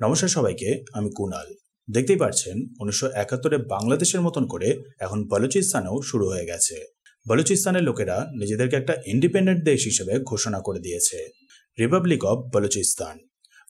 নমস্কার সবাইকে, আমি কুনাল। দেখতেই পাচ্ছেন 1971-এ বাংলাদেশের মতন করে এখন বলুচিস্তানেও শুরু হয়ে গেছে। বলুচিস্তানের লোকেরা নিজেদেরকে একটা ইন্ডিপেন্ডেন্ট দেশ হিসেবে ঘোষণা করে দিয়েছে, রিপাবলিক অব বলুচিস্তান।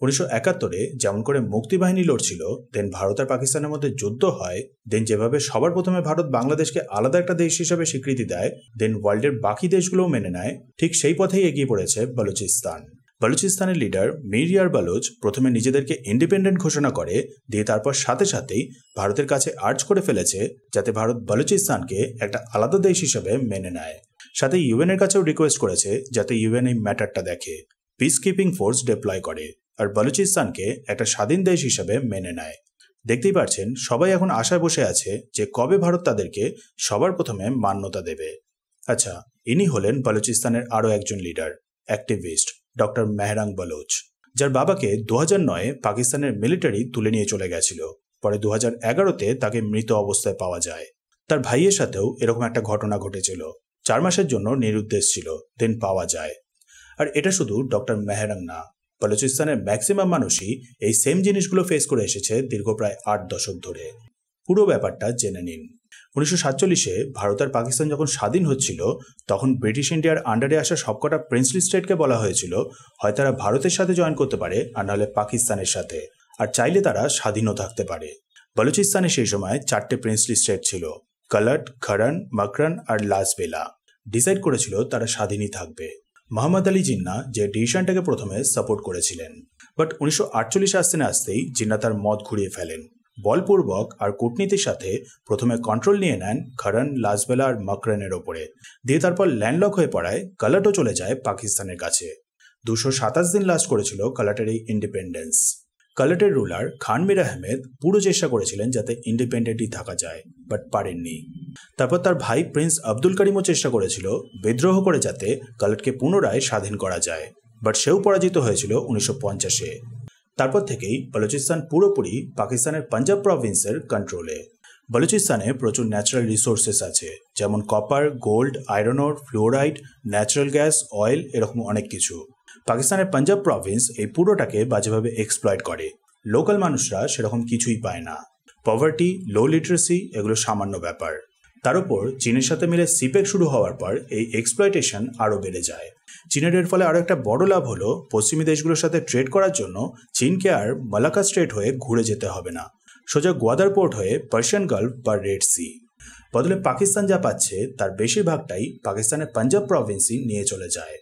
1971-এ যেমন করে মুক্তিবাহিনী লড়ছিল, দেন ভারত আর পাকিস্তানের মধ্যে যুদ্ধ হয়, দেন যেভাবে সবার প্রথমে ভারত বাংলাদেশকে আলাদা একটা দেশ হিসেবে স্বীকৃতি দেয়, দেন ওয়ার্ল্ডের বাকি দেশগুলোও মেনে নেয়, ঠিক সেই পথেই এগিয়ে পড়েছে বলুচিস্তান। বলুচিস্তানের লিডার মীর ইয়ার বালুচ প্রথমে নিজেদেরকে ইন্ডিপেন্ডেন্ট ঘোষণা করে, দিয়ে তারপর সাথে সাথেই ভারতের কাছে আর্জ করে ফেলেছে যাতে ভারত বলুচিস্তানকে একটা আলাদা দেশ হিসেবে মেনে নেয়। সাথে ইউএন এর কাছেও রিকোয়েস্ট করেছে যাতে ইউএন এই ম্যাটারটা দেখে, পিস কিপিং ফোর্স ডিপ্লয় করে আর বলুচিস্তানকে একটা স্বাধীন দেশ হিসেবে মেনে নেয়। দেখতেই পাচ্ছেন সবাই এখন আশায় বসে আছে যে কবে ভারত তাদেরকে সবার প্রথমে মান্যতা দেবে। আচ্ছা, ইনি হলেন বলুচিস্তানের আরও একজন লিডার, অ্যাক্টিভিস্ট ডক্টর মেহরাং বালুচ, যার বাবাকে 2009-এ পাকিস্তানের মিলিটারি তুলে নিয়ে চলে গেছিল। পরে 2011-তে তাকে মৃত অবস্থায় পাওয়া যায়। তার ভাইয়ের সাথেও এরকম একটা ঘটনা ঘটেছিল, 4 মাসের জন্য নিরুদ্দেশ ছিল, দেন পাওয়া যায়। আর এটা শুধু ডক্টর মেহরাং না, বলুচিস্তানের ম্যাক্সিমাম মানুষই এই সেম জিনিসগুলো ফেস করে এসেছে দীর্ঘ প্রায় 8 দশক ধরে। পুরো ব্যাপারটা জেনে নিন। 1947-এ ভারত আর পাকিস্তান যখন স্বাধীন হচ্ছিল, তখন ব্রিটিশ ইন্ডিয়ার আন্ডারে আসা সবকটা প্রিন্সলি স্টেটকে বলা হয়েছিল হয় তারা ভারতের সাথে জয়েন করতে পারে আর নাহলে পাকিস্তানের সাথে, আর চাইলে তারা স্বাধীনও থাকতে পারে। বলুচিস্তানে সেই সময় 4টে প্রিন্সলি স্টেট ছিল, কালাট, ঘরান, মকরান আর লাসবেলা। ডিসাইড করেছিল তারা স্বাধীনই থাকবে। মোহাম্মদ আলী জিন্না যে ডিসিশনটাকে প্রথমে সাপোর্ট করেছিলেন, বাট 1948 আসতে না আসতেই জিন্না তার মত ঘুরিয়ে ফেলেন। বলপূর্বক আর কূটনীতির সাথে প্রথমে কন্ট্রোল নিয়ে নেন ঘরান, লাসবেলা আর মকরানের ওপরে, দিয়ে তারপর ল্যান্ডলক হয়ে পড়ায় কালাটও চলে যায় পাকিস্তানের কাছে। 227 দিন লাস্ট করেছিল কালাটের এই ইন্ডিপেন্ডেন্স। কালাটের রুলার খান মীর আহমেদ পুরো চেষ্টা করেছিলেন যাতে ইন্ডিপেন্ডেন্টই থাকা যায়, বাট পারেননি। তারপর তার ভাই প্রিন্স আব্দুল করিমও চেষ্টা করেছিল বিদ্রোহ করে যাতে কালাটকে পুনরায় স্বাধীন করা যায়, বাট সেও পরাজিত হয়েছিল 1950-এ। তারপর থেকেই বলুচিস্তান পুরোপুরি পাকিস্তানের পাঞ্জাব প্রভিন্সের কন্ট্রোলে। বলুচিস্তানে প্রচুর ন্যাচারাল রিসোর্সেস আছে, যেমন copper, gold, iron ore, fluoride, natural gas, oil, এরকম অনেক কিছু। পাকিস্তানের পাঞ্জাব প্রভিন্স এই পুরোটাকে বাজেভাবে এক্সপ্লয়েট করে। লোকাল মানুষরা সেরকম কিছুই পায় না। পভার্টি, লো লিটারেসি, এগুলো সামান্য ব্যাপার। তার উপর চীনের সাথে মিলে সিপেক শুরু হওয়ার পর এই এক্সপ্লয়টেশন আরও বেড়ে যায়। চীনের এর ফলে আরও একটা বড় লাভ হলো, পশ্চিমী দেশগুলোর সাথে ট্রেড করার জন্য চীনকে আর মালাক্কা স্ট্রেট হয়ে ঘুরে যেতে হবে না, সোজা গোয়াদার পোর্ট হয়ে পার্সিয়ান গালফ বা রেড সি। বদলে পাকিস্তান যা পাচ্ছে তার বেশিরভাগটাই পাকিস্তানের পাঞ্জাব প্রভিন্সই নিয়ে চলে যায়।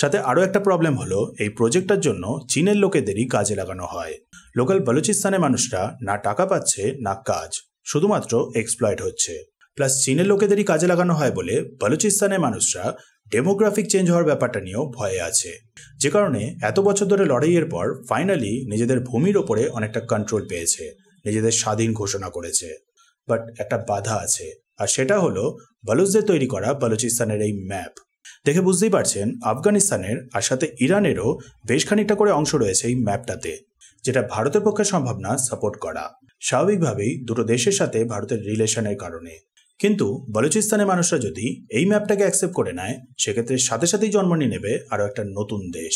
সাথে আরও একটা প্রবলেম হলো, এই প্রজেক্টটার জন্য চীনের লোকেদেরই কাজে লাগানো হয়। লোকাল বলুচিস্তানের মানুষরা না টাকা পাচ্ছে না কাজ, শুধুমাত্র এক্সপ্লয়েট হচ্ছে। প্লাস চীনের লোকেদেরই কাজে লাগানো হয় বলে বলুচিস্তানের মানুষরা ডেমোগ্রাফিক চেঞ্জ হওয়ার ব্যাপারটা নিয়েও ভয়ে আছে, যে কারণে এত বছর ধরে লড়াইয়ের পর ফাইনালি নিজেদের ভূমির ওপরে অনেকটা কন্ট্রোল পেয়েছে, নিজেদের স্বাধীন ঘোষণা করেছে। বাট একটা বাধা আছে, আর সেটা হলো বলুচদের তৈরি করা বলুচিস্তানের এই ম্যাপ। দেখে বুঝতেই পারছেন আফগানিস্তানের আর সাথে ইরানেরও বেশ খানিকটা করে অংশ রয়েছে এই ম্যাপটাতে, যেটা ভারতের পক্ষে সম্ভব না সাপোর্ট করা, স্বাভাবিকভাবেই দুটো দেশের সাথে ভারতের রিলেশনের কারণে। কিন্তু বলুচিস্তানের মানুষরা যদি এই ম্যাপটাকে অ্যাকসেপ্ট করে নেয়, সেক্ষেত্রে সাথে সাথেই জন্ম নিয়ে নেবে আরও একটা নতুন দেশ।